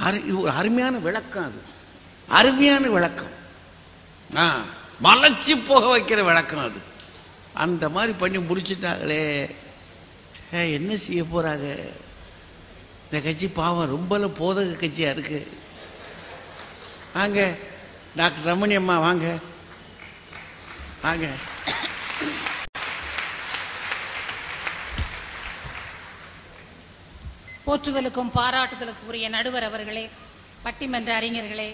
இது ஒரு அருமையான விளக்கம். அது அருமையான விளக்கம், மலைச்சி போக வைக்கிற விளக்கம். அது அந்த மாதிரி பண்ணி முடிச்சுட்டாங்களே, என்ன செய்ய போறாங்க இந்த கட்சி? பாவம், ரொம்ப போதக கட்சியா இருக்கு. வாங்க டாக்டர் ரமணி அம்மா, வாங்க வாங்க. போற்றுதலுக்கும் பாராட்டுதலுக்கும் உரிய நடுவர் அவர்களே, பட்டிமன்ற அறிஞர்களே,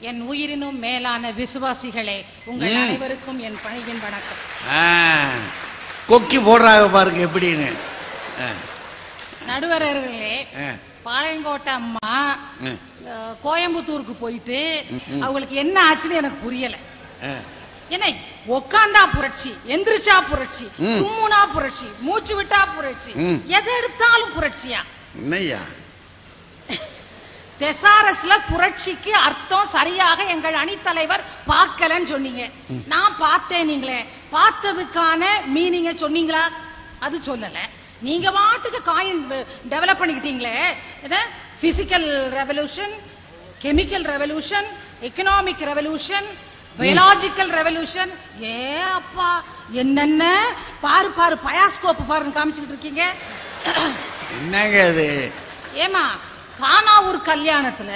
என் உயிரினும் மேலான விசுவாசிகளே, உங்கள் அனைவருக்கும் என் பணிவின் வணக்கம். கொக்கி போடுறாங்க பாருங்க எப்படின்னு. நடுவர் அவர்களே, பாளையங்கோட்டை அம்மா கோயம்புத்தூருக்கு போயிட்டு அவங்களுக்கு என்ன ஆச்சுன்னு எனக்கு புரியல. என்ன உக்காந்தா புரட்சி, எந்திரிச்சா புரட்சி, தும்முனா புரட்சி, மூச்சு விட்டா புரட்சி, எதை எடுத்தாலும் புரட்சியா? என்னய்யா தெசாரஸ்ல புரட்சிக்கு அர்த்தம் சரியாக எங்கள் அணித்தலைவர் பார்க்கலன்னு சொன்னீங்க. நான் பார்த்தேன். நீங்களே பார்த்ததுக்கான மீனிங்க சொன்னீங்களா? அது சொல்லல. நீங்க வாட்டுக்கு காயின் டெவலப் பண்ணிக்கிட்டீங்களே. Physical revolution, chemical revolution, economic revolution, biological revolution. ஏ அப்பா, என்னென்ன பாரு பாரு, பயாஸ்கோப் பாருன்னு காமிச்சுக்கிட்டு இருக்கீங்க. என்னங்க அது? ஏமா, கானாவூர் கல்யாணத்துல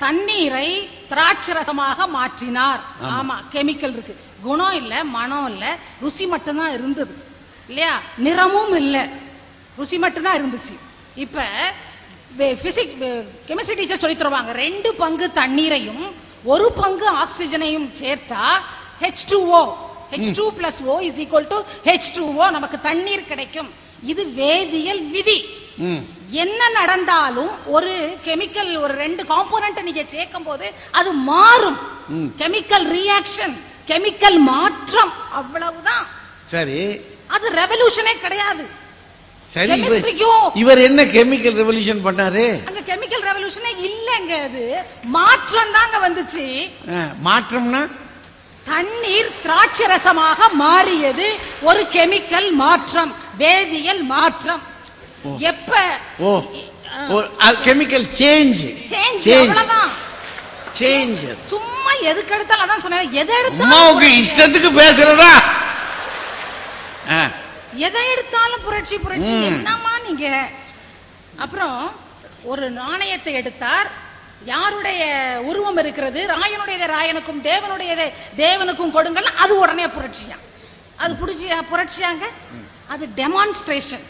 தண்ணீரை திராட்சரசமாக மாற்றினார். ஆமா, கெமிக்கல் இருக்கு, குணம் இல்ல, மனம் இல்ல, ருசி மட்டும்தான் இருந்தது இல்லையா? நிறமும் இல்ல, ருசி மட்டும்தான் இருந்துச்சு. இப்ப கெமிஸ்ட்ரி டீச்சர் சொல்லி தருவாங்க, 2 பங்கு தண்ணீரையும் 1 பங்கு ஆக்சிஜனையும் சேர்த்தா H2O, H2 + O = H2O, நமக்கு தண்ணீர் கிடைக்கும். இது வேதியியல் விதி. என்ன நடந்தாலும் ஒரு கெமிக்கல், ஒரு 2 காம்போனன்ட் நீங்க சேர்க்கும் போது அது மாறும். கெமிக்கல் ரியாக்ஷன், கெமிக்கல் மாற்றம், அவ்வளவுதான். சரி, அது ரெவல்யூஷனே கிடையாது. சரி, இவர் என்ன கெமிக்கல் ரெவல்யூஷன் பண்ணாரு? அங்க கெமிக்கல் ரெவல்யூஷனே இல்லங்க, அது மாற்றம் தாங்க வந்துச்சு. மாற்றம்னா தண்ணீர் திராட்சரசமாக மாறியது ஒரு கெமிக்கல் மாற்றம், வேதியியல் மாற்றம். எப்ப கெமிக்கல் சேஞ்ச், அவ்வளவுதான். சேஞ்ச். சும்மா எதுக்கு எடுத்தாலும் அதான் சொன்னேன், எதை எடுத்தாலும் அம்மாவுக்கு இஷ்டத்துக்கு பேசுறதா? எதை எடுத்தாலும் புரட்சி புரட்சி, என்னமா நீங்க? அப்புறம் ஒரு நாணயத்தை எடுத்தார், யாருடைய உருவம் இருக்கிறது, ராயனுடையதை ராயனுக்கும் தேவனுடையதை தேவனுக்கும் கொடுங்கள், அது உடனே புரட்சியா? அது புரட்சியாங்க? அது டெமான்ஸ்ட்ரேஷன்.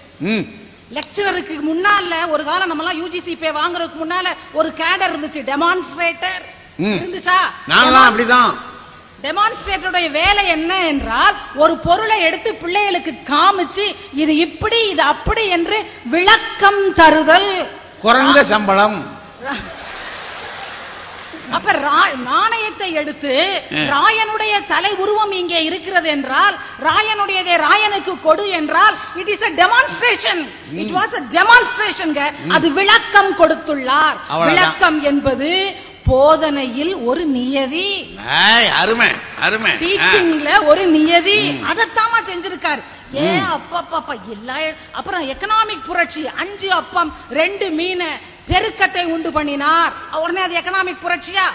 லெக்சரருக்கு முன்னால ஒரு காலம் நம்ம எல்லாம் யூஜிசி பே வாங்குறதுக்கு முன்னால ஒரு கேடர் இருந்துச்சு, டெமான்ஸ்ட்ரேட்டர் இருந்துச்சா? நான்லாம் அப்படிதான். டெமான்ஸ்ட்ரேட்டருடைய வேலை என்ன என்றால், ஒரு பொருளை எடுத்து பிள்ளைகளுக்கு காமிச்சு இது இப்படி இது அப்படி என்று விளக்கம் தருதல். குறைந்த சம்பளம். அப்ப நாணயத்தை எடுத்து ராயனுடைய தலை உருவம் இங்கே இருக்கிறது என்றால் ராயனுடையதை ராயனுக்கு கொடு என்றால் it is a demonstration. It was a demonstration. அது விளக்கம் கொடுத்துள்ளார். விளக்கம் என்பது போதனையில் ஒரு நியதி, அருமை அருமை, டீச்சிங்ல ஒரு நியதி. அதத்தாமா செஞ்சிருக்காரு. அப்பா எல்லா. அப்புறம் எக்கனாமிக் புரட்சி, 5 அப்பம் 2 மீன் பெருக்கத்தை உண்டு பண்ணினார். உடனே அது எக்கனாமிக் புரட்சியா?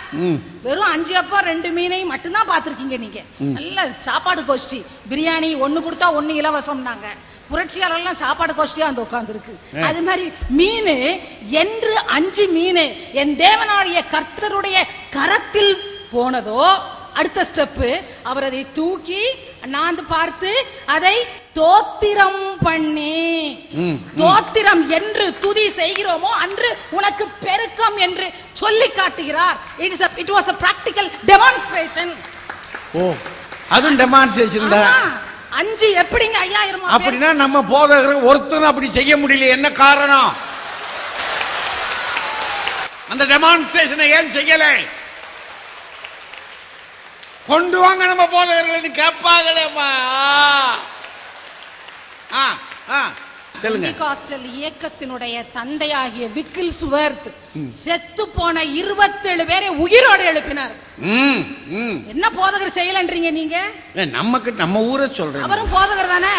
வெறும் 5 அப்பம் 2 மீனையும் மட்டும்தான் பாத்திருக்கீங்க நீங்க. நல்ல சாப்பாடு கோஷ்டி, பிரியாணி 1 கொடுத்தா 1 இலவசம்னாங்க. புரட்சியாளர்லாம் சாப்பாடு கோஷ்டியா வந்து உட்கார்ந்து இருக்கு. அது மாதிரி மீன் என்று 5 மீன் என் தேவனாகிய கர்த்தருடைய கரத்தில் போனதோ, அடுத்த ஸ்டெப் அவர் அதை தூக்கி நான் பார்த்து அதை தோத்திரம் பண்ணி, தோத்திரம் என்று துதி செய்கிறோமோ அன்று உனக்கு பெருக்கம் என்று சொல்லி காட்டுகிறார். It was a practical demonstration. அதுவும் டெமான்ஸ்ட்ரேஷன் தான். 5 எப்படிங்க 5000? அப்படின்னா நம்ம போதகர் ஒருத்தரும் அப்படி செய்ய முடியல. என்ன காரணம்? அந்த டெமான்ஸ்ட்ரேஷனை ஏன் செய்யல? கொண்டு வாங்க நம்ம போதகர்கள் கேட்பாங்களேம்மா. பெந்தெகோஸ்டல் இயக்கத்தினுடைய தந்தையாகிய விக்கில்ஸ்வர்த் செத்து போன 27 பேரை உயிரோடு எழுப்பினார். என்ன போதகர் செய்யலன்றீங்க நீங்க? நமக்கு நம்ம ஊரை சொல்றேன். அவரும் போதகர் தானே.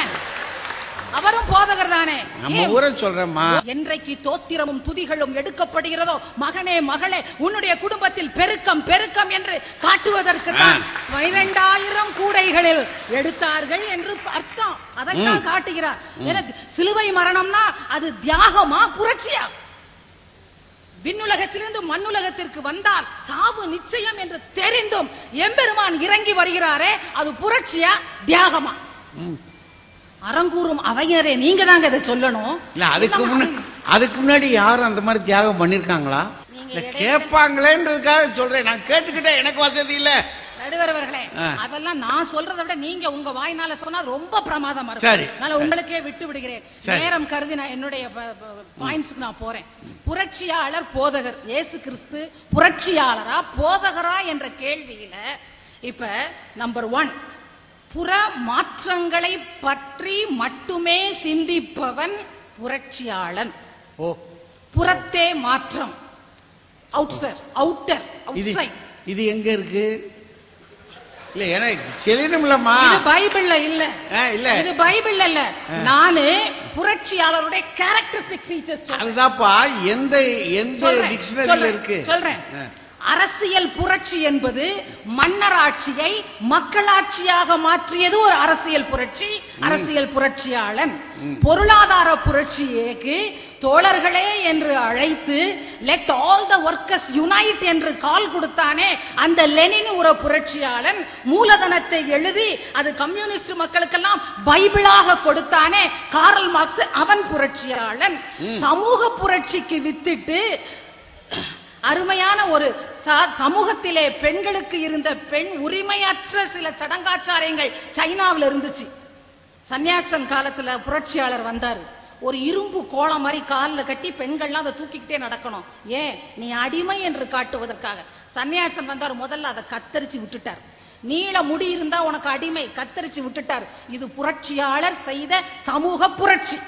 அவரும் போதகர் தானே. நம்ம ஊரை சொல்றேம்மா. என்றைக்கு தோத்திரமும் துதிகளும் எடுக்கப்படுகிறதோ மகனே மகளே உன்னுடைய குடும்பத்தில் பெருக்கம் பெருக்கம் என்று காட்டுவதற்கு தான் 12,000 கூடைகளில் எடுத்தார்கள் என்று அர்த்தம். அதைத்தான் காட்டுகிறார். சிலுவை மரணம்னா அது தியாகமா புரட்சியா? விண்ணுலகத்திலிருந்து மண்ணுலகத்திற்கு வந்தால் சாவு நிச்சயம் என்று தெரிந்தும் எம்பெருமான் இறங்கி வருகிறாரே, அது புரட்சியா தியாகமா? அறங்கூறும் அவையரே, நீங்க தாங்க இதை சொல்லணும். அதுக்கு முன்னாடி யாரும் அந்த மாதிரி தியாகம் பண்ணிருக்காங்களா? கேட்பாங்களேன்றதுக்காக சொல்றேன். நான் கேட்டுக்கிட்டேன், எனக்கு வசதி இல்ல. நடுவர்களே, அதெல்லாம் நான் சொல்றதை விட நீங்க உங்க வாய்னால சொன்னா ரொம்ப பிரமாதமா இருக்கும். அதனால உங்களுக்கே விட்டு விடுகிறேன். நேரம் கருதி நான் என்னுடைய பாயிண்ட்ஸ்க்கு நான் போறேன். புரட்சியாளர் போதகர் இயேசு கிறிஸ்து புரட்சியாளரா போதகரா என்ற கேள்வியில இப்ப நம்பர் 1, புற மாற்றங்களை பற்றி மட்டுமே சிந்திப்பவன் புரட்சியாளன். புறத்தே மாற்றம், அவுட்டர். இது எங்க இருக்கு? இல்ல எனக்கு செலினும்லமா. இது பைபிள்ல இல்ல. இது பைபிள்ல இல்ல. நானு புரட்சியாளருடைய கேரக்டரிஸ்டிக் ஃபீச்சர்ஸ் சொல்றேன். அதுதான்ப்பா எந்த டிக்ஷனரியில இருக்கு சொல்றேன். அரசியல் புரட்சி என்பது மன்னராட்சியை மக்களாட்சியாக மாற்றியது ஒரு அரசியல் புரட்சி, அரசியல் புரட்சியாளன். பொருளாதார புரட்சிக்கு தோழர்களே என்று அழைத்து let all the workers unite என்று கால் கொடுத்தானே அந்த லெனின் ஒரு புரட்சியாளன். மூலதனத்தை எழுதி அது கம்யூனிஸ்ட் மக்களுக்கெல்லாம் பைபிளாக கொடுத்தானே காரல் மார்க்ஸ், அவன் புரட்சியாளன். சமூக புரட்சிக்கு வித்திட்டு அருமையான ஒரு சமூகத்திலே பெண்களுக்கு இருந்த பெண் உரிமையற்ற சில சடங்காச்சாரியங்கள் சைனாவில் இருந்துச்சு. சன்னியாசன் காலத்துல புரட்சியாளர் வந்தாரு. ஒரு இரும்பு கோலம் மாதிரி காலில் கட்டி பெண்கள்லாம் அதை தூக்கிக்கிட்டே நடக்கணும். ஏன்? நீ அடிமை என்று காட்டுவதற்காக. சன்னியாசன் வந்தார், முதல்ல அதை கத்தரிச்சு விட்டுட்டார். நீள முடி இருந்தா உனக்கு அடிமை, கத்தரிச்சு விட்டுட்டார். இது புரட்சியாளர் செய்த சமூக புரட்சி.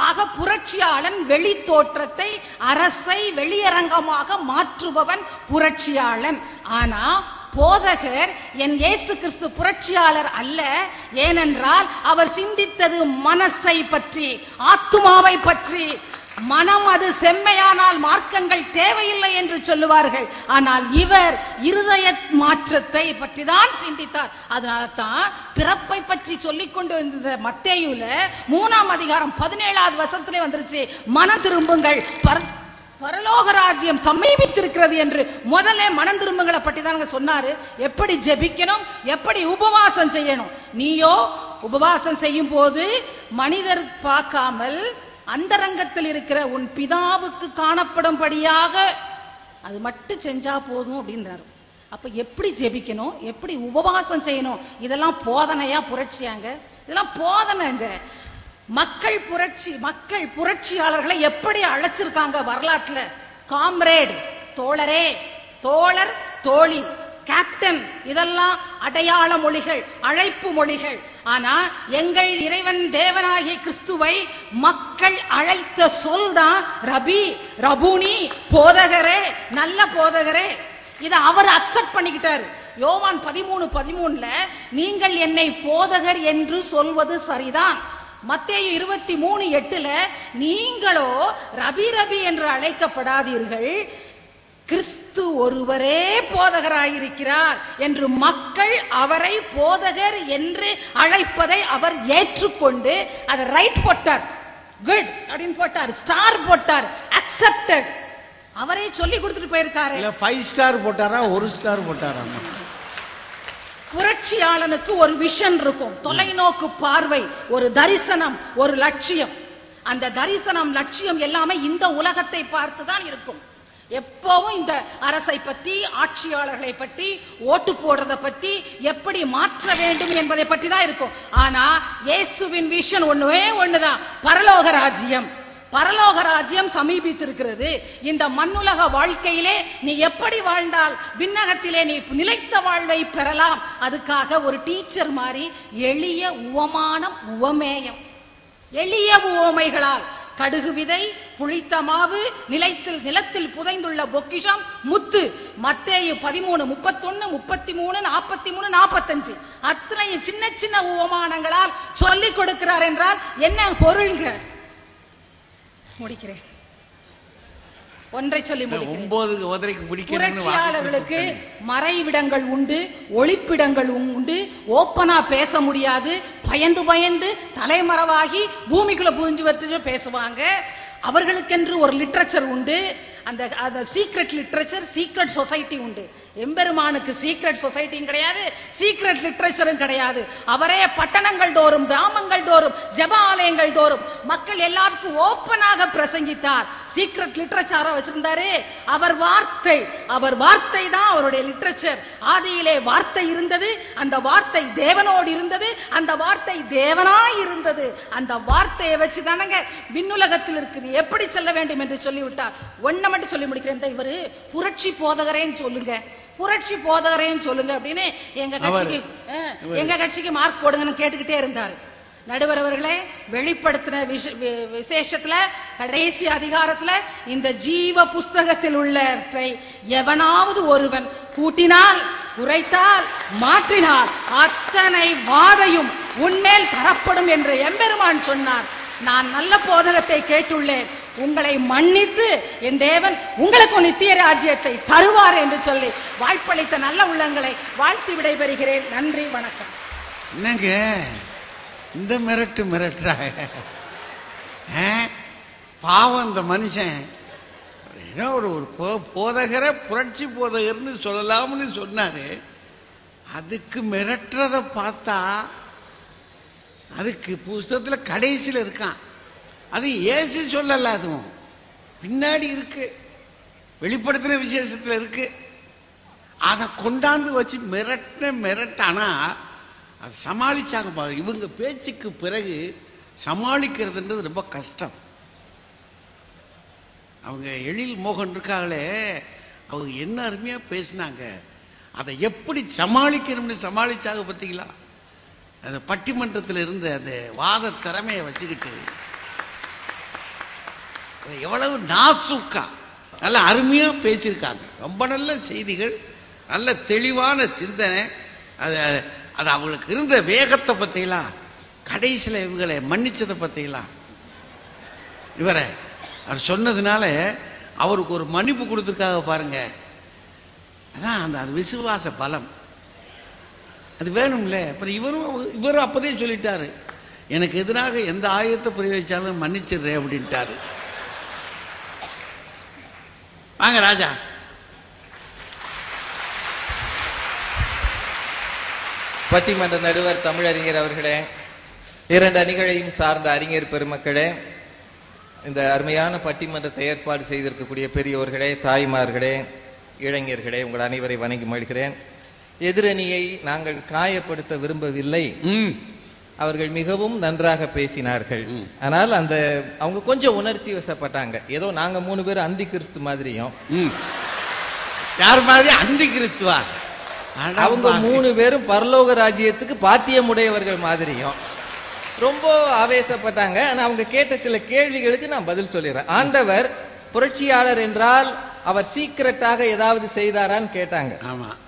ஆக புரட்சியாளன் வெளி தோற்றத்தை அரசை வெளியரங்கமாக மாற்றுபவன் புரட்சியாளன். ஆனா போதகர் என் இயேசு கிறிஸ்து புரட்சியாளர் அல்ல. ஏனென்றால் அவர் சிந்தித்தது மனசை பற்றி, ஆத்துமாவை பற்றி. மனம் அது செம்மையானால் மார்க்கங்கள் தேவையில்லை என்று சொல்லுவார்கள். ஆனால் இவர் இருதய மாற்றத்தை பற்றி தான் சிந்தித்தார். அதனால தான் பிறப்பை பற்றி சொல்லிக் கொண்டு வந்த மத்தேயுல 3ஆம் அதிகாரம் 17வது வசனத்திலே வந்துருச்சு, மனம் திரும்புங்கள் பரலோக ராஜ்யம் சமீபித்திருக்கிறது என்று. முதல்ல மனம் திரும்புங்களை பற்றி தான் சொன்னாரு. எப்படி ஜெபிக்கணும், எப்படி உபவாசம் செய்யணும். நீயோ உபவாசம் செய்யும் போது மனிதர் பார்க்காமல் அந்தரங்கத்தில் இருக்கிற உன் பிதாவுக்கு காணப்படும்படியாக அது மட்டும் செஞ்சா போதும் அப்படின்றாரு. அப்ப எப்படி ஜெபிக்கணும், எப்படி உபவாசம் செய்யணும், இதெல்லாம் போதனையா புரட்சியாங்க? இதெல்லாம் போதனைங்க. மக்கள் புரட்சியாளர்களை எப்படி அழைச்சிருக்காங்க வரலாற்றுல? காம்ரேட், தோழரே, தோழர், தோழி, கேப்டன், இதெல்லாம் அடையாள மொழிகள், அழைப்பு மொழிகள். ஆனா எங்கள் இறைவன் தேவனாகிய கிறிஸ்துவை மக்கள் அழைத்த சொல் தான் ரபி, ரபூனி, போதகரே, நல்ல போதகரே. இத அவர் அக்செப்ட் பண்ணிக்கிட்டாரு. யோவான் 13:13 நீங்கள் என்னை போதகர் என்று சொல்வது சரிதான். மத்தேயு 23:8 நீங்களோ ரபி ரபி என்று அழைக்கப்படாதீர்கள், கிறிஸ்து ஒருவரே போதகராயிருக்கிறார் என்று மக்கள் அவரை போதகர் என்று அழைப்பதை அவர் ஏற்றுக்கொண்டு அதை ரைட் போட்டார், குட் அப்படின்னு போட்டார், ஸ்டார் போட்டார், அக்செப்டட். அவரே சொல்லி கொடுத்துட்டு போயிருக்காரு. 5 ஸ்டார் போட்டாரா 1 ஸ்டார் போட்டாரா? புரட்சியாளனுக்கு ஒரு விஷன் இருக்கும், தொலைநோக்கு பார்வை, ஒரு தரிசனம், ஒரு லட்சியம். அந்த தரிசனம் லட்சியம் எல்லாமே இந்த உலகத்தை பார்த்துதான் இருக்கும். எப்பவும் இந்த அரசை பத்தி, ஆட்சியாளர்களை பற்றி, ஓட்டு போடுறத பத்தி, எப்படி மாற்ற வேண்டும் என்பதை பற்றி தான் இருக்கும். ஆனா இயேசுவின் விஷன் ஒண்ணுதான், பரலோக ராஜ்யம். பரலோக ராஜ்யம் சமீபித்திருக்கிறது. இந்த மண்ணுலக வாழ்க்கையிலே நீ எப்படி வாழ்ந்தால் விண்ணகத்திலே நீ நிலைத்த வாழ்வை பெறலாம். அதுக்காக ஒரு டீச்சர் மாதிரி எளிய உவமானம், உவமேயம், எளிய உவமைகளால் கடுகு விதை, புளித்த மாவு, நிலத்தில் புதைந்துள்ள பொக்கிஷம் முத்து. மத்தேயு 13:31, 33, 43, 45 அத்தனையும் சின்ன சின்ன உபமானங்களால் சொல்லிக் கொடுக்கிறார் என்றால் என்ன பொருள்ங்க? முடிக்கிறேன். ஒன்றை சொல்லி புரட்சியாளர்களுக்கு மறைவிடங்கள் உண்டு, ஒளிப்பிடங்கள் உண்டு. ஓப்பனா பேச முடியாது, பயந்து பயந்து தலைமறைவாகி பூமிக்குள்ள புரிஞ்சு பேசுவாங்க. அவர்களுக்கென்று ஒரு லிட்ரேச்சர் உண்டு. அந்த சீக்ரெட் லிட்ரேச்சர், சீக்ரெட் சொசைட்டி உண்டு. எம்பெருமானுக்கு சீக்ரெட் சொசைட்டியும் கிடையாது, சீக்ரெட் லிட்ரேச்சரும் கிடையாது. அவரே பட்டணங்கள் தோறும், கிராமங்கள் தோறும், ஜெப ஆலயங்கள் தோறும் மக்கள் எல்லாருக்கும் ஓப்பனாக பிரசங்கித்தார். சீக்ரெட் லிட்ரேச்சரா வச்சிருந்தாரு. அவர் வார்த்தை தான் அவருடைய லிட்ரேச்சர். ஆதியிலே வார்த்தை இருந்தது, அந்த வார்த்தை தேவனோடு இருந்தது, அந்த வார்த்தை தேவனாய் இருந்தது. அந்த வார்த்தையை வச்சு தானங்க விண்ணுலகத்தில் இருக்குது எப்படி செல்ல வேண்டும் என்று சொல்லிவிட்டார். ஒன்ன மட்டும் சொல்லி முடிக்கிறேன். இவரு புரட்சி போதகரேன்னு சொல்லுங்க, புரட்சி போதகரேன்னு சொல்லுங்க அப்படின்னு எங்க கட்சிக்கு மார்க் போடுங்கன்னு கேட்டுக்கிட்டே இருந்தாரு. நடுவர் அவர்களே, வெளிப்படுத்தின விசேஷத்துல கடைசி அதிகாரத்துல இந்த ஜீவ புஸ்தகத்தில் உள்ளவற்றை எவனாவது ஒருவன் கூட்டினால், குறைத்தால், மாற்றினால் அத்தனை வாதையும் உன்மேல் தரப்படும் என்று எம்பெருமான் சொன்னார். நான் நல்ல போதகத்தை கேட்டுள்ளேன், உங்களை மன்னித்து என் தேவன் உங்களுக்கு நித்திய ராஜ்யத்தை தருவார் என்று சொல்லி வாய்ப்பளித்த நல்ல உள்ளங்களை வாழ்த்தி விடைபெறுகிறேன். நன்றி, வணக்கம். என்னங்க இந்த மிரட்டுறாங்க? பாவம் இந்த மனுஷன். ஏன்னா ஒரு போதகரை புரட்சி போதகர்னு சொல்லலாம்னு சொன்னாரு. அதுக்கு மிரட்டுறத பார்த்தா அதுக்கு புஸ்தகத்தில் கடைசியில் இருக்கான். அது இயேசு சொல்லல, அதுவும் பின்னாடி இருக்கு, வெளிப்படுத்தின விசேஷத்தில் இருக்கு. அதை கொண்டாந்து வச்சு மிரட்டானா அது சமாளிச்சாங்க. இவங்க பேச்சுக்கு பிறகு சமாளிக்கிறதுன்றது ரொம்ப கஷ்டம். அவங்க எழில் மோகன் இருக்காங்களே, அவங்க என்ன அருமையா பேசினாங்க. அதை எப்படி சமாளிக்கணும்னு சமாளிச்சாங்க பார்த்தீங்களா? அந்த பட்டிமன்றத்தில் இருந்த அந்த வாத திறமையை வச்சுக்கிட்டு எவ்வளவு நாசூக்கா நல்ல அருமையா பேசியிருக்காங்க. ரொம்ப நல்ல செய்திகள், நல்ல தெளிவான சிந்தனை. அது அவங்களுக்கு இருந்த வேகத்தை பற்றிலாம், கடைசியில் இவங்களை மன்னிச்சதை பற்றிலாம் இவரை அவர் சொன்னதுனால அவருக்கு ஒரு மன்னிப்பு கொடுத்துருக்காங்க பாருங்க. அதான் அந்த விசுவாச பலம் அது வேணும்ல. அப்புறம் இவரும் அப்போதே சொல்லிட்டாரு, எனக்கு எதிராக எந்த ஆயுதத்தை பிரயோகிச்சாலும் மன்னிச்சிடுறேன் அப்படின்ட்டாரு. வாங்க ராஜா. பட்டிமன்ற நடுவர் தமிழறிஞர் அவர்களே, இரண்டு அணிகளையும் சார்ந்த அறிஞர் பெருமக்களே, இந்த அருமையான பட்டிமன்றத்தை ஏற்பாடு செய்திருக்கக்கூடிய பெரியோர்களே, தாய்மார்களே, இளைஞர்களே, உங்கள் அனைவரை வணங்கி மகிழ்கிறேன். எதிரணியை நாங்கள் காயப்படுத்த விரும்பவில்லை. அவர்கள் மிகவும் நன்றாக பேசினார்கள். ஆனால் அவங்க கொஞ்சம் உணர்ச்சி வசப்பட்டாங்க. ஏதோ நாங்க 3 பேர் அந்தி கிறிஸ்து மாதிரியும், யார் மாதிரி அந்தி கிறிஸ்துவா, அவங்க 3 பேரும் பரலோக ராஜ்யத்துக்கு பாத்தியமுடையவர்கள் மாதிரியும் ரொம்ப ஆவேசப்பட்டாங்க. ஆனா அவங்க கேட்ட சில கேள்விகளுக்கு நான் பதில் சொல்லிடுறேன். ஆண்டவர் புரட்சியாளர் என்றால் அவர் சீக்கிரட்டாக ஏதாவது செய்தாரான்னு கேட்டாங்க.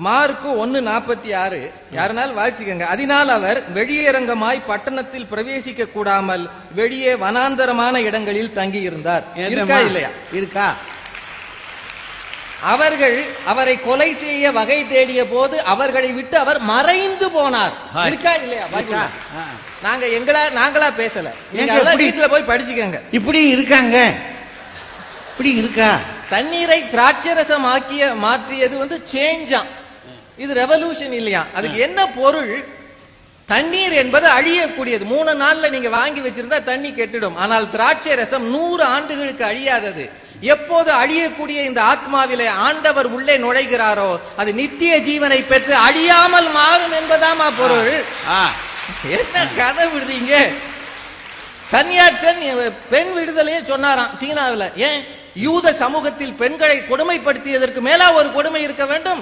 மார்க்கு 1:46 யாருனால் வாசிக்கங்க. அதனால் அவர் வெளியரங்கமாய் பட்டணத்தில் பிரவேசிக்க கூடாமல் வெளியே வனாந்தரமான இடங்களில் தங்கி இருந்தார். இருக்கா இல்லையா? இருக்கா. அவர்கள் அவரை கொலை செய்ய வகை தேடிய போது அவர்களை விட்டு அவர் மறைந்து போனார். இருக்கா இல்லையா? நாங்களா பேசல, வீட்டுல போய் படிச்சுக்கங்க. இப்படி இருக்காங்க, இப்படி இருக்கா. தண்ணீரை திராட்சரசம் மாற்றியது சேஞ்சா, இது ரெவல்யூஷன் இல்லையா? அதுக்கு என்ன பொருள்? தண்ணீர் என்பது அழியக்கூடியது. 3 நாள்ல நீங்க வாங்கி வச்சிருந்தா தண்ணி கெட்டுடும். ஆனால் திராட்சை ரசம் 100 ஆண்டுகளுக்கு அழியாதது. எப்போது அழியக்கூடிய இந்த ஆத்மாவிலே ஆண்டவர் உள்ளே நுழைகிறாரோ அது நித்திய ஜீவனை பெற்று அழியாமல் மாறும் என்பதாமா பொருள். என்ன கதை விடுறீங்க? சன்யாட்சன் பெண் விடுதலையே சொன்னாராம் சீனாவில். ஏன்? யூத சமூகத்தில் பெண்களை கொடுமைப்படுத்தியதற்கு மேலா ஒரு கொடுமை இருக்க வேண்டும்.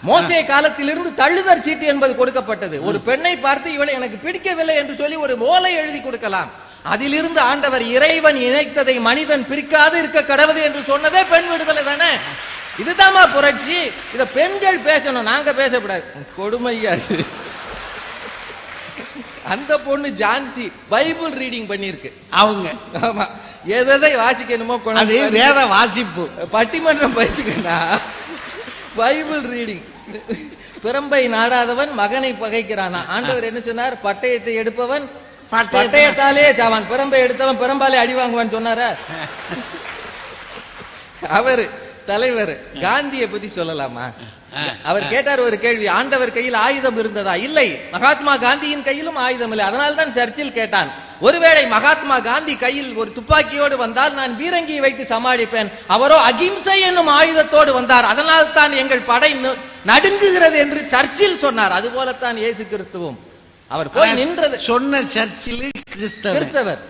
மோசே காலத்திலிருந்து தள்ளுதற் சீட்டு என்பது கொடுக்கப்பட்டது. ஒரு பெண்ணை பார்த்து இவளை எனக்கு பிடிக்கவில்லை என்று சொல்லி ஒரு ஓலை எழுதி கொடுக்கலாம். அதிலிருந்து ஆண்டவர் இறைவன் இணைத்ததை மனிதன் பிரிக்காது இருக்க கடவுது என்று சொன்னதே பெண் விடுதலை தானே. இதுதான்மா புரட்சி. இத பெண்கள் பேசணும், நாங்க பேசக்கூடாது. கொடுமையா. அந்த பொண்ணு ஜான்சி பைபிள் ரீடிங் பண்ணிருக்கு அவங்க. ஆமா, எதை வாசிக்கணுமோ வேத வாசிப்பு. பட்டிமன்றம் பேசுகிறா பைபிள் ரீடிங். பிறம்பை நாடாதவன் மகனை பகைக்கிறானா. ஆண்டவர் என்ன சொன்னார்? பட்டயத்தை எடுப்பவன் பட்டயத்தாலே சாவான், பிறம்பை எடுத்தவன் பிறம்பாலே அடி வாங்குவான் சொன்னாரா? அவர் தலைவர் காந்தியை பத்தி சொல்லலாமா? அவர் கேட்டார் ஒரு கேள்வி, ஆண்டவர் கையில் ஆயுதம் இருந்ததா? இல்லை, மகாத்மா காந்தியின் கையிலும் ஆயுதம் இல்லை. அதனால்தான் சர்ச்சில் கேட்டான், ஒருவேளை மகாத்மா காந்தி கையில் ஒரு துப்பாக்கியோடு வந்தால் நான் பீரங்கியை வைத்து சமாளிப்பேன், அவரோ அகிம்சை என்னும் ஆயுதத்தோடு வந்தார், அதனால் தான் எங்கள் படை நடுங்குகிறது என்று சர்ச்சில் சொன்னார். அதுபோலத்தான் இயேசு கிறிஸ்துவும் அவர் போய் நின்றது சொன்ன சர்ச்சில் கிறிஸ்தவர்.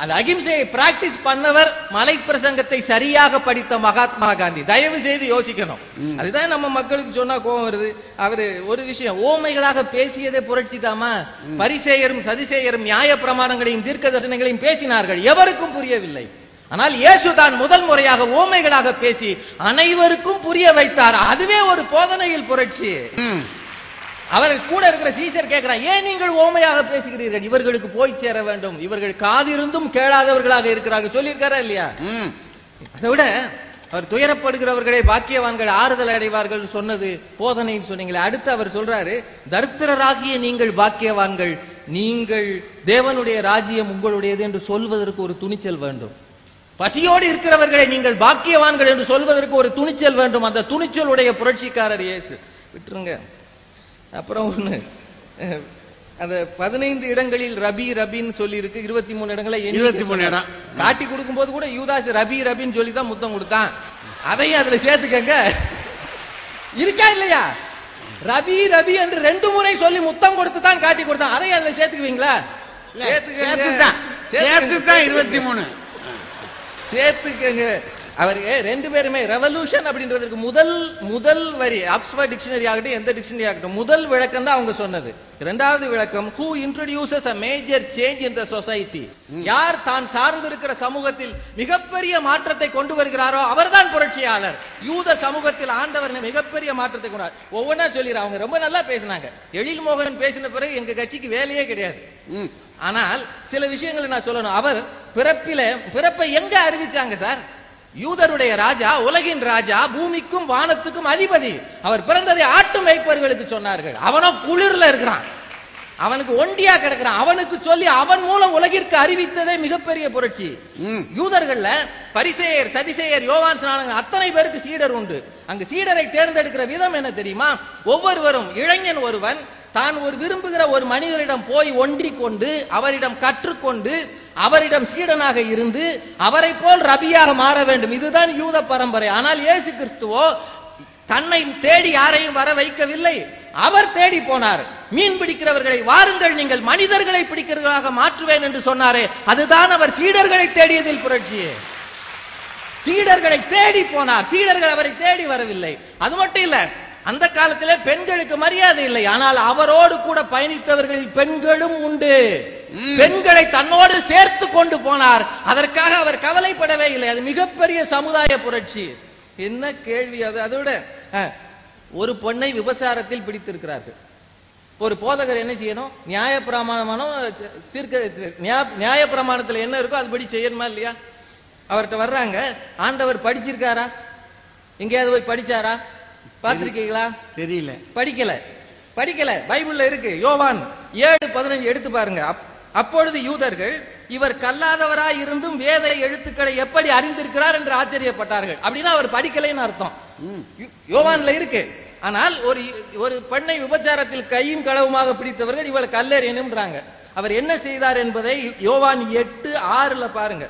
அந்த அகிம்சையை பிராக்டிஸ் பண்ணவர், மலை பிரசங்கத்தை சரியாக படித்த மகாத்மா காந்தி. தயவு செய்து யோசிக்கணும். அதுதான் நம்ம மக்களுக்கு சொன்னா கோபம் வருது. அவரு ஒரு விஷயம், ஓமைகளாக பேசியதே புரட்சி தாமா. பரிசேயரும் சதிசேயரும் நியாய பிரமாணங்களையும் தீர்க்க தரிசனங்களையும் பேசினார்கள், எவருக்கும் புரியவில்லை. ஆனால் இயேசு தான் முதல் முறையாக ஓமைகளாக பேசி அனைவருக்கும் புரிய வைத்தார். அதுவே ஒரு போதனையில் புரட்சி. அவர் கூட இருக்கிற சீசர் கேட்கிறான், ஏன் நீங்கள் ஓமையாக பேசுகிறீர்கள்? இவர்களுக்கு போய் சேர வேண்டும், இவர்கள் காதிருந்தும் கேளாதவர்களாக இருக்கிறார்கள் சொல்லியிருக்காரா இல்லையா? அதை விட அவர் துயரப்படுகிறவர்களை பாக்கியவான்கள் ஆறுதல் அடைவார்கள் சொன்னது போதனைன்னு சொன்னீங்களே. அடுத்து அவர் சொல்றாரு, தரித்திரராகிய நீங்கள் பாக்கியவான்கள், நீங்கள் தேவனுடைய ராஜ்யம் உங்களுடையது என்று சொல்வதற்கு ஒரு துணிச்சல் வேண்டும். பசியோடு இருக்கிறவர்களை நீங்கள் பாக்கியவான்கள் என்று சொல்வதற்கு ஒரு துணிச்சல் வேண்டும். அந்த துணிச்சலுடைய புரட்சிக்காரர் இயேசு. விட்டுருங்க. அப்புறம் ஒண்ணு, அந்த 15 இடங்களில் ரபி ரபின்னு சொல்லி இருக்கு, 23 இடங்களை 23 இடம் காட்டி கொடுக்கும் போது கூட யூதாஸ் ரபி ரபின்னு சொல்லி தான் முத்தம் கொடுத்தான். அதையும் அதுல சேர்த்துக்கங்க. இருக்கா இல்லையா? ரபி ரபி என்று 2 முறை சொல்லி முத்தம் கொடுத்து தான் காட்டி கொடுத்தான். அதையும் அதுல சேர்த்துக்குவீங்களா? சேர்த்துதான் 23 சேர்த்துக்கங்க. அவர் 2 பேருமே ரெவல்யூஷன் அப்படின்றதுக்கு முதல் வரி ஆக்ஸ்போர்ட் டிக்ஷனரி ஆகட்டும், எந்த டிக்ஷனரி ஆகட்டும், முதல் விளக்கம் தான் அவங்க சொன்னது. இரண்டாவது விளக்கம், who introduces a major change in the society. யார் தான் சார்ந்திருக்கிற சமூகத்தில் மிகப்பெரிய மாற்றத்தை கொண்டு வருகிறாரோ அவர்தான் புரட்சியாளர். யூத சமூகத்தில் ஆண்டவர் மிகப்பெரிய மாற்றத்தை கொண்டார். ஒவ்வொன்றா சொல்லிடுற, அவங்க ரொம்ப நல்லா பேசினாங்க. எழில் மோகன் பேசின பிறகு எங்க கட்சிக்கு வேலையே கிடையாது. ஆனால் சில விஷயங்களை நான் சொல்லணும். அவர் பிறப்பை எங்க அறிவிச்சாங்க சார்? யூதருடைய ராஜா, உலகின் ராஜா, பூமிக்கும் வானத்துக்கும் அதிபதி. அவர் பிறந்ததை ஆட்டு மேய்ப்பர்களுக்கு சொன்னார்கள். அவனோ குளிர்ல இருக்கிறான், அவனுக்கு ஒண்டியா கிடக்கிறான். அவனுக்கு சொல்லி அவன் மூலம் உலகிற்கு அறிவித்ததே மிகப்பெரிய புரட்சி. யூதர்கள்ல பரிசேயர் சதிசேயர் யோவான் ஸ்நானகன் அத்தனை பேருக்கு சீடர் உண்டு. அங்கு சீடரை தேர்ந்தெடுக்கிற விதம் என்ன தெரியுமா? ஒவ்வொருவரும், இளைஞன் ஒருவன் தான் விரும்புகிற ஒரு மனிதரிடம் போய் ஒன்றிக் கொண்டு அவரிடம் கற்றுக்கொண்டு அவரிடம் சீடனாக இருந்து அவரை போல் ரபியாக மாற வேண்டும். இதுதான் யூத பரம்பரை. ஆனால் இயேசு கிறிஸ்துவோ தன்னை தேடி யாரையும் வர வைக்கவில்லை, அவர் தேடி போனார். மீன் பிடிக்கிறவர்களை, வாருங்கள் நீங்கள் மனிதர்களை பிடிக்கிறவர்களாக மாற்றுவேன் என்று சொன்னாரே, அதுதான் அவர் சீடர்களை தேடியதில் புரட்சி. சீடர்களை தேடி போனார், சீடர்கள் அவரை தேடி வரவில்லை. அது மட்டும் இல்ல, அந்த காலத்திலே பெண்களுக்கு மரியாதை இல்லை. ஆனால் அவரோடு கூட பயணித்தவர்களில் பெண்களும் உண்டு. பெண்களை தன்னோடு சேர்த்து கொண்டு போனார். அதற்காக அவர் கவலைப்படவே இல்லை. அது மிகப்பெரிய சமுதாய புரட்சி. என்ன கேள்வி அது? அதோட ஒரு பெண்ணை விபச்சாரத்தில் பிடித்திருக்கிறார்கள். ஒரு போதகர் என்ன செய்யணும்? நியாய பிரமாணத்தில் என்ன இருக்கோ அதுபடி செய்யணுமா இல்லையா? அவர்கிட்ட வர்றாங்க, ஆண்டவர் படிச்சிருக்காரா? எங்கேயாவது போய் படிச்சாரா? பார்த்திருக்கீங்களா? தெரியல. படிக்கல. பைபிள்ல இருக்கு. யோவான் 7:15 எடுத்து பாருங்க. அப்பொழுது யூதர்கள் இவர் கல்லாதவராய் இருந்தும் வேத எழுத்துக்களை எப்படி அறிந்திருக்கிறார் என்று ஆச்சரியப்பட்டார்கள். அப்படின்னா அவர் படிக்கலைன்னு அர்த்தம். யோவான்ல இருக்கு. ஆனால் ஒரு பெண்ணை விபச்சாரத்தில் கையும் களவுமாக பிடித்தவர்கள் இவளை கல்லெறியணும்ன்றாங்க. அவர் என்ன செய்தார் என்பதை யோவான் 8:6 பாருங்க.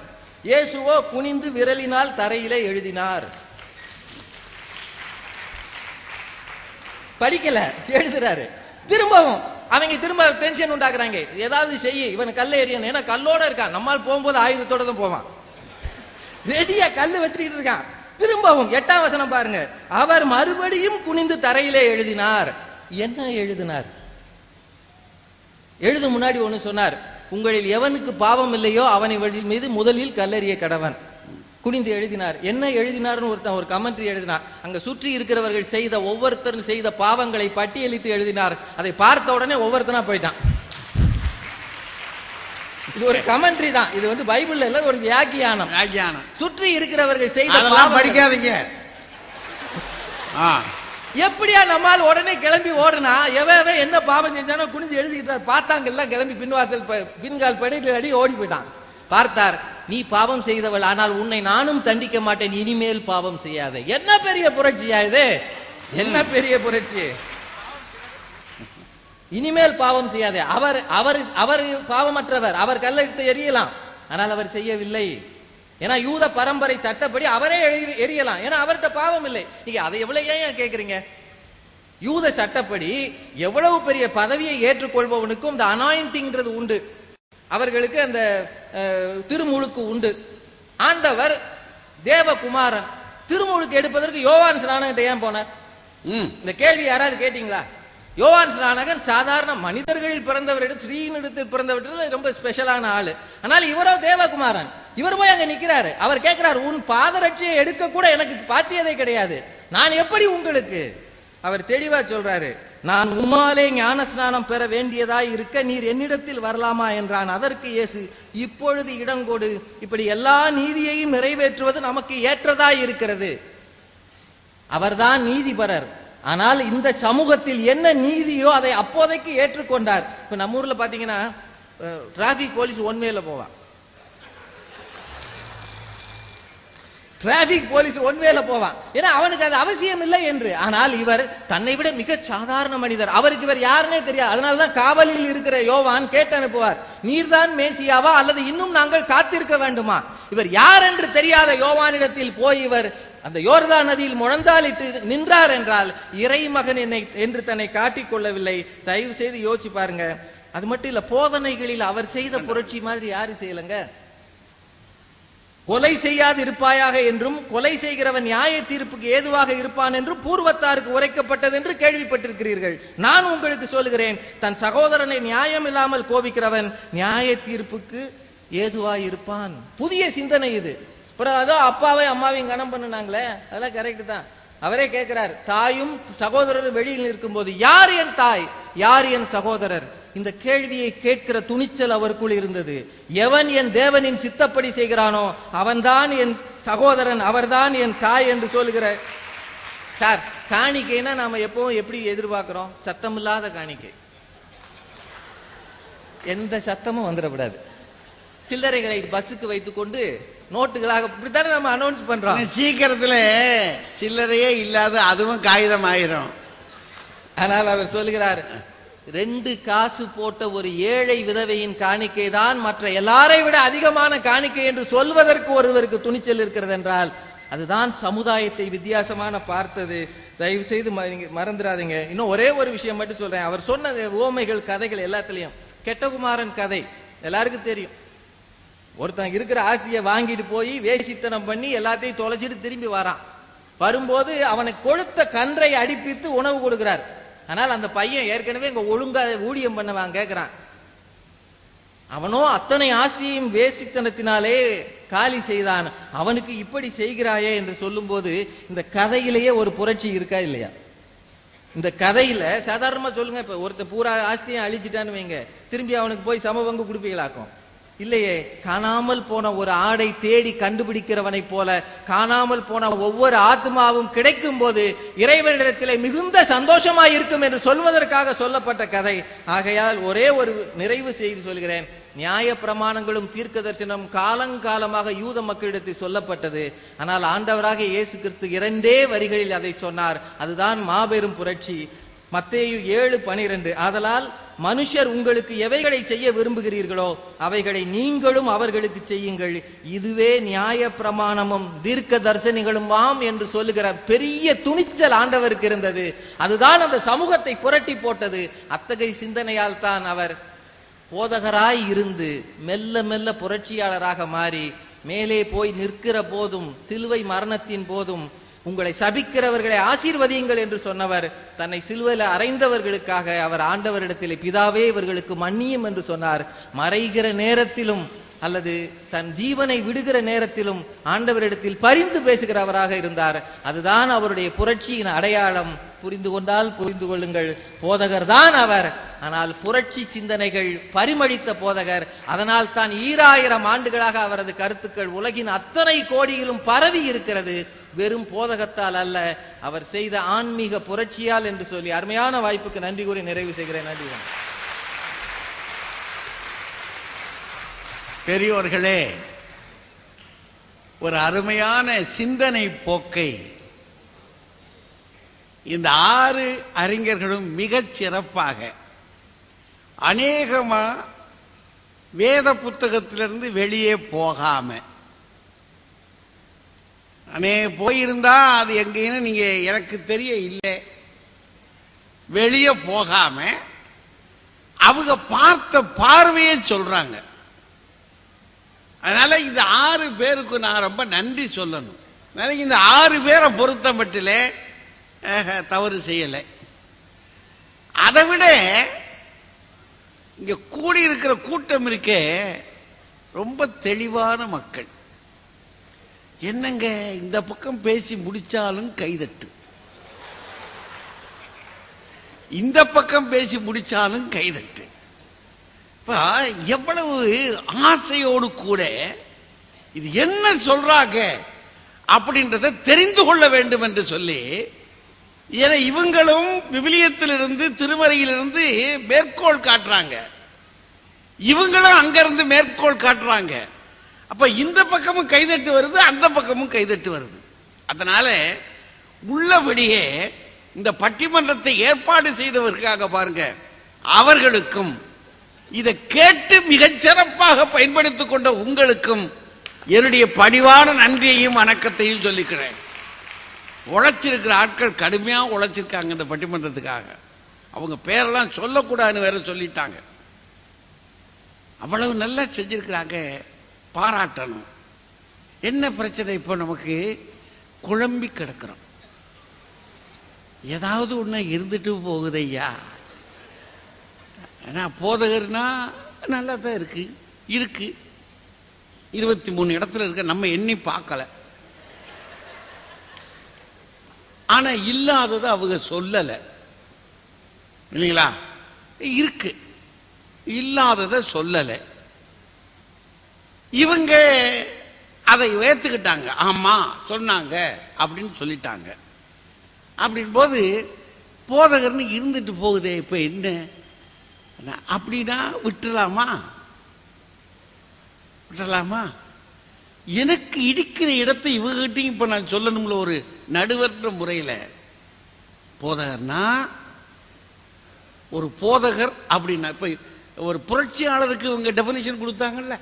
இயேசுவோ குனிந்து விரலினால் தரையிலே எழுதினார். படிக்கல, எழுதுறாரு. திரும்பவும் அவங்க திரும்ப டென்ஷன் உண்டாக்குறாங்க. ஏதாவது செய்ய, இவன் கல்ல எறியணும். ஏன்னா கல்லோட இருக்கான். நம்மால் போகும்போது ஆயுதத்தோட தான் போவான். ரெடியா கல்லு வச்சுக்கிட்டு இருக்கான். திரும்பவும் 8ஆம் வசனம் பாருங்க. அவர் மறுபடியும் குனிந்து தரையிலே எழுதினார். என்ன எழுதினார்? எழுத முன்னாடி ஒண்ணு சொன்னார். உங்களில் எவனுக்கு பாவம் இல்லையோ அவனை மீது முதலில் கல்லெறிய கடவன். குனிந்து எழுதினார். என்ன எழுதினார்னு ஒரு கமெண்ட்ரி எழுதினார். அங்க சுற்றி இருக்கிறவர்கள் செய்த ஒவ்வொருத்தரும் செய்த பாவங்களை பட்டியலிட்டு எழுதினார். அதை பார்த்த உடனே ஒவ்வொருத்தனா போயிட்டான். இது ஒரு கமெண்ட்ரி தான். இது வந்து பைபிள்ல இல்ல, ஒரு வியாக்கியானம். சுற்றி இருக்கிறவர்கள் செய்த பாவம் படிக்காதீங்க. எப்படியா நம்மால் உடனே கிளம்பி ஓடுனா எவன் என்ன பாவம் செஞ்சானோ குனிஞ்சு எழுதிக்கிட்டார். பார்த்தாங்க எல்லாம் கிளம்பி பின்கால் படியில் அடி ஓடி போயிட்டான். பார்த்தார், நீ பாவம் செய்தவள், ஆனால் உன்னை நானும் தண்டிக்க மாட்டேன், இனிமேல் பாவம் செய்யாத. என்ன பெரிய புரட்சியா இது, என்ன பெரிய புரட்சி. இனிமேல் பாவம் செய்யாதே. அவர் அவர் அவர் பாவமற்றவர், அவர் கல்லெடுத்து எரியலாம், ஆனால் அவர் செய்யவில்லை. ஏன்னா யூத பரம்பரை சட்டப்படி அவரே எரியலாம், ஏன்னா அவர்கிட்ட பாவம் இல்லை. நீங்க அதை எவ்வளவு ஏன் கேக்குறீங்க? யூத சட்டப்படி எவ்வளவு பெரிய பதவியை ஏற்றுக்கொள்பவனுக்கும் இந்த அனாயிண்டிங்கிறது உண்டு, அவர்களுக்கு அந்த திருமுழுக்கு உண்டு. ஆண்டவர் தேவகுமாரன் திருமுழுக்கு எடுப்பதற்கு யோவான் ஸ்நானகன் ஏன் போனார்? இந்த கேள்வி யாராவது கேட்டீங்களா? யோவான் ஸ்நானகன் சாதாரண மனிதர்களில் பிறந்தவரிடம், ஸ்ரீனிடத்தில் பிறந்தவற்றில் ரொம்ப ஸ்பெஷலான ஆளு. ஆனால் இவரோ தேவகுமாரன். இவர் போய் அங்க நிக்கிறாரு. அவர் கேட்கிறார், உன் பாதரட்சியை எடுக்க கூட எனக்கு பாத்தியதே கிடையாது, நான் எப்படி உங்களுக்கு? அவர் தெளிவா சொல்றாரு, நான் உம்மாலே ஞான ஸ்நானம் பெற வேண்டியதாய் இருக்க நீர் என்னிடத்தில் வரலாமா என்றான். அதற்கு இயேசு, இப்பொழுது இடங்கொடு, இப்படி எல்லா நீதியையும் நிறைவேற்றுவது நமக்கு ஏற்றதாய் இருக்கிறது. அவர்தான் நீதிபரர். ஆனால் இந்த சமூகத்தில் என்ன நீதியோ அதை அப்போதைக்கு ஏற்றுக்கொண்டார். இப்ப நம்ம ஊர்ல பாத்தீங்கன்னா டிராபிக் போலீஸ் ஒன்வேல போவான், டிராபிக் போலீஸ் ஒன்வேல போவான், ஏன்னா அவனுக்கு அது அவசியம் இல்லை என்று. ஆனால் இவர் தன்னை விட மிக சாதாரண மனிதர், அவருக்கு இவர் யாருன்னே தெரியாது. அதனாலதான் காவலில் இருக்கிற யோவான் கேட்டு அனுப்புவார், நீர்தான் மேசியாவா அல்லது இன்னும் நாங்கள் காத்திருக்க வேண்டுமா? இவர் யார் என்று தெரியாத யோவானிடத்தில் போய் இவர் அந்த யோர்தான் நதியில் முழந்தாலிட்டு நின்றார் என்றால் இறைமகன் என்னை என்று தன்னை காட்டிக் கொள்ளவில்லை. தயவு செய்து யோசிச்சு பாருங்க. அது மட்டும் இல்ல, போதனைகளில் அவர் செய்த புரட்சி மாதிரி யாரு செய்யலங்க. கொலை செய்யாது இருப்பாயாக என்றும் கொலை செய்கிறவன் நியாய தீர்ப்புக்கு ஏதுவாக இருப்பான் என்றும் பூர்வத்தாருக்கு உரைக்கப்பட்டது என்று கேள்விப்பட்டிருக்கிறீர்கள். நான் உங்களுக்கு சொல்லுகிறேன், தன் சகோதரனை நியாயம் இல்லாமல் கோபிக்கிறவன் நியாய தீர்ப்புக்கு ஏதுவாய் இருப்பான். புதிய சிந்தனை இது. அதோ அப்பாவை அம்மாவையும் கணம் பண்ணினாங்களே, அதெல்லாம் கரெக்ட் தான். அவரே கேட்கிறார், தாயும் சகோதரரும் வெளியில் இருக்கும் போது யார் என் தாய், யார் என் சகோதரர்? இந்த கேள்வியை கேட்கிற துணிச்சல் அவருக்குள் இருந்தது. எவன் என் தேவனின் சித்தப்படி செய்கிறானோ அவன்தான் என் சகோதரன், அவர்தான் என் தாய் என்று சொல்லுகிற. சார், காணிக்கைன்னா நாம எப்பவும் எப்படி எதிர்பார்க்கிறோம்? சத்தமில்லாத காணிக்கை, எந்த சத்தமும் வந்துடக்கூடாது. சில்லறைகளை பஸ்ஸுக்கு வைத்துக் கொண்டு நோட்டுகளாக இப்படித்தானே நம்ம அனௌன்ஸ் பண்றோம். சீக்கிரத்துல சில்லறையே இல்லாத அதுவும் காகிதம் ஆயிரும். ஆனால் அவர் சொல்லுகிறார், 2 காசு போட்ட ஒரு ஏழை விதவையின் காணிக்கை தான் மற்ற எல்லாரை விட அதிகமான காணிக்கை என்று சொல்வதற்கு ஒருவருக்கு துணிச்சல் இருக்கிறது என்றால் அதுதான் சமுதாயத்தை வித்தியாசமான பார்த்தது. தயவு செய்து மறந்துடாதீங்க. இன்னும் ஒரே ஒரு விஷயம் மட்டும் சொல்றேன். அவர் சொன்ன உவமைகள், கதைகள் எல்லாத்துலயும் கெட்டகுமாரன் கதை எல்லாருக்கும் தெரியும். ஒருத்தன் இருக்கிற ஆஸ்தியை வாங்கிட்டு போய் வேசித்தனம் பண்ணி எல்லாத்தையும் தொலைச்சிட்டு திரும்பி வரான். வரும்போது அவனுக்கு கொழுத்த கன்றை அடிப்பித்து உணவு கொடுக்கிறார். ஆனால் அந்த பையன் ஏற்கனவே இங்க ஒழுங்கா ஊழியம் பண்ணவன் கேட்கிறான். அவனோ அத்தனை ஆஸ்தியையும் வேசித்தனத்தினாலே காலி செய்தான், அவனுக்கு இப்படி செய்கிறாயே என்று சொல்லும் போது இந்த கதையிலேயே ஒரு புரட்சி இருக்கா இல்லையா? இந்த கதையில சாதாரணமா சொல்லுங்க, இப்ப ஒருத்த பூரா ஆஸ்தியை அழிச்சிட்டான்னு வைங்க, திரும்பி அவனுக்கு போய் சமபங்கு கொடுப்பீங்களாக்கும்? இல்லையே. காணாமல் போன ஒரு ஆடை தேடி கண்டுபிடிக்கிறவனை போல காணாமல் போன ஒவ்வொரு ஆத்மாவும் கிடைக்கும் போது இறைவனிடத்திலே மிகுந்த சந்தோஷமாய் இருக்கும் என்று சொல்வதற்காக சொல்லப்பட்ட கதை. ஆகையால் ஒரே ஒரு நிறைவு செய்து சொல்கிறேன். நியாய பிரமாணங்களும் தீர்க்க தரிசனம் காலங்காலமாக யூத மக்களிடத்தில் சொல்லப்பட்டது. ஆனால் ஆண்டவராக இயேசு கிறிஸ்து 2 வரிகளில் அதை சொன்னார். அதுதான் மாபெரும் புரட்சி. மத்தேயு 7:12, ஆதலால் மனுஷர் உங்களுக்கு எவைகளை செய்ய விரும்புகிறீர்களோ அவைகளை நீங்களும் அவர்களுக்கு செய்யுங்கள், இதுவே நியாய பிரமாணமும் தீர்க்க தரிசனிகளும் ஆம் என்று சொல்லுகிற பெரிய துணிச்சல் ஆண்டவருக்கு இருந்தது. அதுதான் அந்த சமூகத்தை புரட்டி போட்டது. அத்தகைய சிந்தனையால் தான் அவர் போதகராய் இருந்து மெல்ல மெல்ல புரட்சியாளராக மாறி மேலே போய் நிற்கிற போதும் சிலுவை மரணத்தின் போதும் உங்களை சபிக்கிறவர்களை ஆசீர்வதியுங்கள் என்று சொன்னவர் தன்னை சிலுவையில் அறைந்தவர்களுக்காக அவர் ஆண்டவரிடத்தில் பிதாவே இவர்களுக்கு மன்னியும் என்று சொன்னார். மறைகிற நேரத்திலும் அல்லது தன் ஜீவனை விடுகிற நேரத்திலும் ஆண்டவரிடத்தில் பரிந்து பேசுகிறவராக இருந்தார். அதுதான் அவருடைய புரட்சியின் அடையாளம். புரிந்து கொண்டால் புரிந்து கொள்ளுங்கள், போதகர் தான் அவர். ஆனால் புரட்சி சிந்தனைகள் பரிமளித்த போதகர். அதனால் தான் 2000 ஆண்டுகளாக அவரது கருத்துக்கள் உலகின் அத்தனை கோடியிலும் பரவி இருக்கிறது. வெறும் போதகத்தால் அல்ல, அவர் செய்த ஆன்மீக புரட்சியால் என்று சொல்லி அருமையான வாய்ப்புக்கு நன்றி கூறி நிறைவு செய்கிறேன். நன்றி. பெரியோர்களே, ஒரு அருமையான சிந்தனை போக்கை இந்த 6 அறிஞர்களும் மிகச் சிறப்பாக அநேகமா வேத புத்தகத்திலிருந்து வெளியே போகாம, போயிருந்தா அது எங்கேன்னு நீங்க எனக்கு தெரிய இல்லை, வெளியே போகாம அவங்க பார்த்த பார்வையே சொல்றாங்க. அதனால இந்த 6 பேருக்கு நான் ரொம்ப நன்றி சொல்லணும். அதனால இந்த 6 பேரை பொறுத்த மட்டிலே தவறு செய்யலை. அதை விட இங்க கூடியிருக்கிற கூட்டம் இருக்கே ரொம்ப தெளிவான மக்கள். என்னங்க, இந்த பக்கம் பேசி முடிச்சாலும் கைதட்டு, இந்த பக்கம் பேசி முடிச்சாலும் கைதட்டு. எவ்வளவு ஆசையோடு கூட இது என்ன சொல்றாங்க அப்படின்றத தெரிந்து கொள்ள வேண்டும் என்று சொல்லி, ஏன்னா இவங்களும் விவிலியத்திலிருந்து திருமறையிலிருந்து மேற்கோள் காட்டுறாங்க, இவங்களும் அங்கிருந்து மேற்கோள் காட்டுறாங்க. அப்ப இந்த பக்கமும் கைதட்டு வருது, அந்த பக்கமும் கைதட்டு வருது. அதனால உள்ளபடியே இந்த பட்டிமன்றத்தை ஏற்பாடு செய்தவர்களுக்காக பாருங்க, அவர்களுக்கும் இதை கேட்டு மிகச்சிறப்பாக பயன்படுத்திக் கொண்ட உங்களுக்கும் என்னுடைய பணிவான நன்றியையும் வணக்கத்தையும் சொல்லிக்கிறேன். உழைச்சிருக்கிற ஆட்கள் கடுமையா உழைச்சிருக்காங்க இந்த பட்டிமன்றத்துக்காக. அவங்க பேரெல்லாம் சொல்லக்கூடாதுன்னு வேற சொல்லிட்டாங்க. அவ்வளவு நல்லா செஞ்சிருக்கிறாங்க, பாராட்டணும். என்ன பிரச்சனை, இப்போ நமக்கு குழம்பி கிடக்கிறோம். ஏதாவது ஒண்ணு இருந்துட்டு போகுது ஐயா. ஏன்னா போதகர்னா நல்லா தான் இருக்கு 23 இடத்துல இருக்க, நம்ம எண்ணி பார்க்கல. ஆனா இல்லாதது அவங்க சொல்லல இல்லைங்களா? இருக்கு, இல்லாததை சொல்லல. இவங்க அதை ஏத்துக்கிட்டாங்க, ஆமா சொன்னாங்க அப்படின்னு சொல்லிட்டாங்க. அப்படின் போது போதகர்னு இருந்துட்டு போகுதே, இப்ப என்ன அப்படின்னா விட்டுலாமா? விட்டுலாமா? எனக்கு இடிக்கிற இடத்தை இவகிட்டையும் இப்ப நான் சொல்லணும்ல, ஒரு நடுவர்ன்ற முறையில். போதகர்னா ஒரு போதகர் அப்படின்னா, இப்ப ஒரு புரட்சியாளருக்கு இவங்க டெபினிஷன் கொடுத்தாங்கல்ல,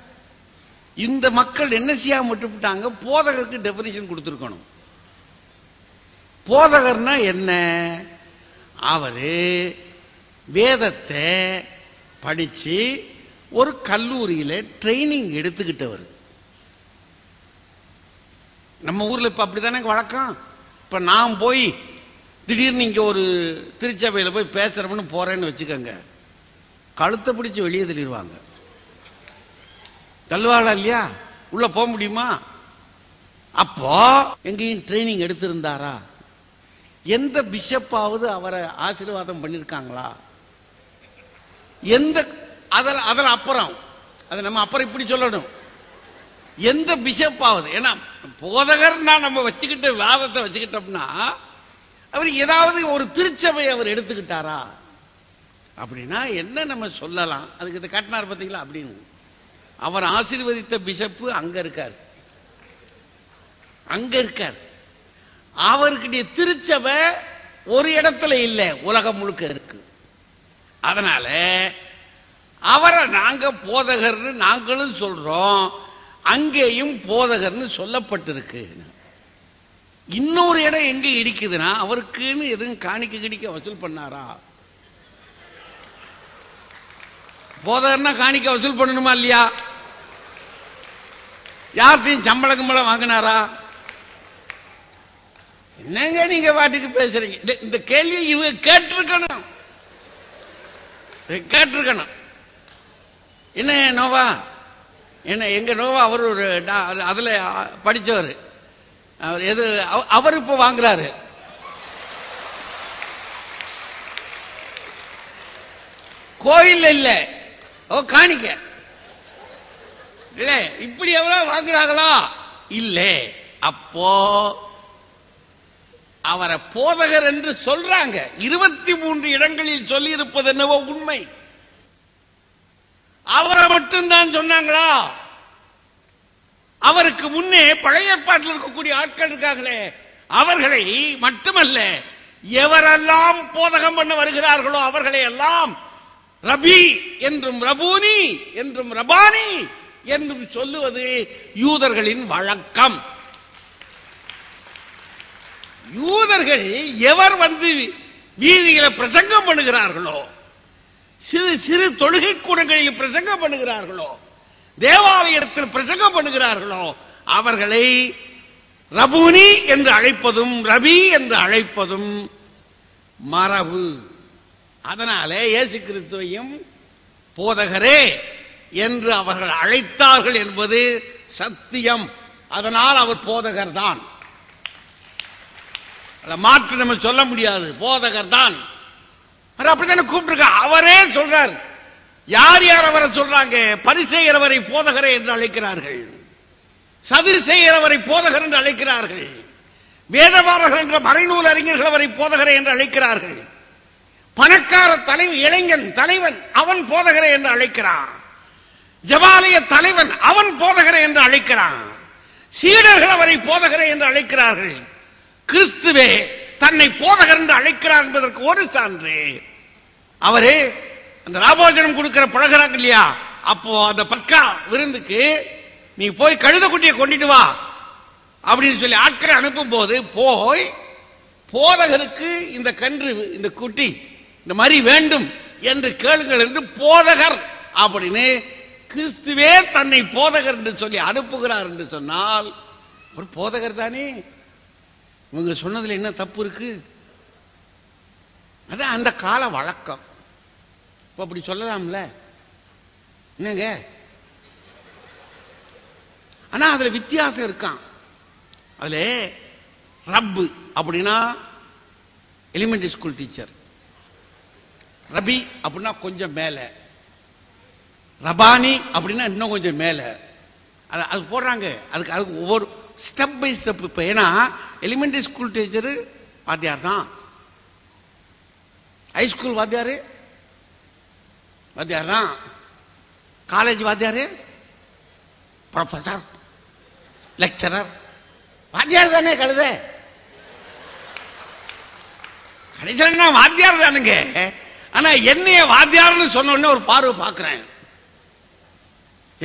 இந்த மக்கள் என்ன செய்யாம விட்டுவிட்டாங்க, போதகருக்கு டெபினிஷன் கொடுத்துருக்கணும். போதகர்னா என்ன? அவரு வேதத்தை படிச்சு ஒரு கல்லூரியில ட்ரைனிங் எடுத்துக்கிட்டவர். நம்ம ஊர்ல இப்ப அப்படித்தானே வழக்கம். இப்ப நான் போய் திடீர்னு இங்க ஒரு திருச்சபையில போய் பேசுறோம்னு போறேன்னு வச்சுக்கோங்க, கழுத்தை பிடிச்சு வெளியே தள்ளிடுவாங்க. தள்ளுவாளா இல்லையா? உள்ள போக முடியுமா? அப்போ எங்கேயும் ட்ரைனிங் எடுத்திருந்தாரா? எந்த பிஷப்பாவது அவரை ஆசீர்வாதம் பண்ணிருக்காங்களா? எந்த அதில் அப்புறம் அதை நம்ம அப்புறம் இப்படி சொல்லணும், எந்த பிஷப்பாவது. ஏன்னா போதகர் நம்ம வச்சுக்கிட்ட வாதத்தை வச்சுக்கிட்டோம்னா, அவர் ஏதாவது ஒரு திருச்சபை அவர் எடுத்துக்கிட்டாரா அப்படின்னா என்ன நம்ம சொல்லலாம்? அதுக்கு இதை கட்டினார் பார்த்தீங்களா அப்படின்னு. அவர் ஆசீர்வதித்த பிஷப்பு அங்க இருக்கார், அங்க இருக்கார். அவருக்குடைய திருச்சபை ஒரு இடத்துல இல்லை, உலகம் முழுக்க இருக்கு. அதனால அவரை நாங்க போதகர்னு நாங்களும் சொல்றோம், அங்கேயும் போதகர்னு சொல்லப்பட்டிருக்கு. இன்னொரு இடம் எங்க இடிக்குதுன்னா, அவருக்குன்னு எதுவும் காணிக்க கிடிக்க வசூல் பண்ணாரா? போதகர்னா காணிக்க வசூல் பண்ணணுமா இல்லையா? யார்கிட்டையும் சம்பளம் வாங்கினாரா? என்னங்க நீங்க பாட்டுக்கு பேசுறீங்க? இந்த கேள்வி இவங்க கேட்டிருக்கணும். என்ன நோவா, என்ன எங்க நோவா அவர் ஒரு அதுல படிச்சவர். அவர் எது அவர் இப்ப வாங்குறாரு. கோயில் இல்ல, காணிக்க இல்ல, இப்படி எவ்வளவு வாங்குறாங்களா? இல்ல. அப்போ அவரை போதகர் என்று சொல்றாங்க. 23 இடங்களில் சொல்லி இருப்பது என்னவோ உண்மை. அவரை மட்டும்தான் சொன்னாங்களா? அவருக்கு முன்னே பழைய ஏற்பாட்டில் இருக்கக்கூடிய ஆட்கள் இருக்காங்களே, அவர்களை மட்டுமல்ல, எவரெல்லாம் போதகம் பண்ண வருகிறார்களோ அவர்களை எல்லாம் ரபி என்றும் ரபூனி என்றும் ரபானி என்றும் சொல்லுவது யூதர்களின் வழக்கம். யூதர்கள் எவர் வந்து வீதியில பிரசங்கம் பண்ணுகிறார்களோ, சிறு சிறு தொழுகை கூடங்களில் பிரசங்கம் பண்ணுகிறார்களோ, தேவாலயத்தில் பிரசங்கம் பண்ணுகிறார்களோ, அவர்களை ரபூனி என்று அழைப்பதும் ரபி என்று அழைப்பதும் மரபு. அதனால இயேசு கிறிஸ்துவையும் போதகரே என்று அவர்கள் அழைத்தார்கள் என்பது சத்தியம். அதனால் அவர் போதகர் தான். அதை மாற்று நம்ம சொல்ல முடியாது. போதகர் தான். அப்படித்தானே கூப்பிட்டு அவரே சொல்றார். யார் யார் அவரை சொல்றாங்க? பரிசேயர் அவரை போதகரே என்று அழைக்கிறார்கள், சதுசேயர் அவரை போதகர் என்று அழைக்கிறார்கள், வேதபாரகர் என்ற மறைநூல் அறிஞர்கள் அவரை போதகரே என்று அழைக்கிறார்கள், பணக்கார இளைஞன் தலைவன் அவன் போதகரே என்று அழைக்கிறான், ஜபாலய தலைவன் அவன் போதகரே என்று அழைக்கிறான், சீடர்கள் அவரை போதகரே என்று அழைக்கிறார்கள். கிறிஸ்துவே தன்னை போதகர் என்று அழைக்கிறார் என்பதற்கு ஒரு சான்று, அவரு அந்த ராபோஜனம் கொடுக்கிற பழகிறாங்க இல்லையா, அப்போ அந்த பஸ்கா விருந்துக்கு நீ போய் கழுத குட்டியை கொண்டுட்டு வா அப்படின்னு சொல்லி ஆட்களை அனுப்பும் போது, போய் போதகருக்கு இந்த கன்று இந்த குட்டி இந்த மாதிரி வேண்டும் என்று கேளுங்கள் என்று போதகர் அப்படின்னு கிறிஸ்துவே தன்னை போதகர் என்று சொல்லி அனுப்புகிறார் என்று சொன்னால் ஒரு போதகர் தானே. இவங்க சொன்னதுல என்ன தப்பு இருக்கு? அதான் அந்த கால வழக்கம். இப்ப அப்படி சொல்லலாம்ல, என்னங்க? ஆனா அதுல வித்தியாசம் இருக்கான். அதுல ரப்பு அப்படின்னா எலிமெண்டரி ஸ்கூல் டீச்சர், ரபி அப்படின்னா கொஞ்சம் மேல, ரபானி அப்படின்னா இன்னும் கொஞ்சம் மேல. அது போடுறாங்க. அதுக்கு ஒவ்வொரு ஸ்டெப் பை ஸ்டெப். இப்போ ஏன்னா எலிமெண்டரி ஸ்கூல் டீச்சரு வாத்தியார் தான், ஹைஸ்கூல் வாத்தியாரு தான், காலேஜ் வாத்தியாரு ப்ரொஃபசர் லெக்சரர் வாத்தியார் தானே. கழுத கடைசியா வாத்தியார் தானுங்க. ஆனா என்னைய வாத்தியார்னு சொன்ன ஒரு பார்வை பார்க்கிறேன்.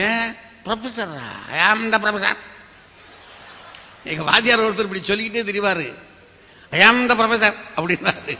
ஏன் ப்ரொஃபசர்? ப்ரொஃபசர் எங்க வாத்தியார் ஒருத்தர் இப்படி சொல்லிக்கிட்டே தெரிவாரு, ஐ ஆம் த ப்ரொஃபசர் அப்படின்னாரு.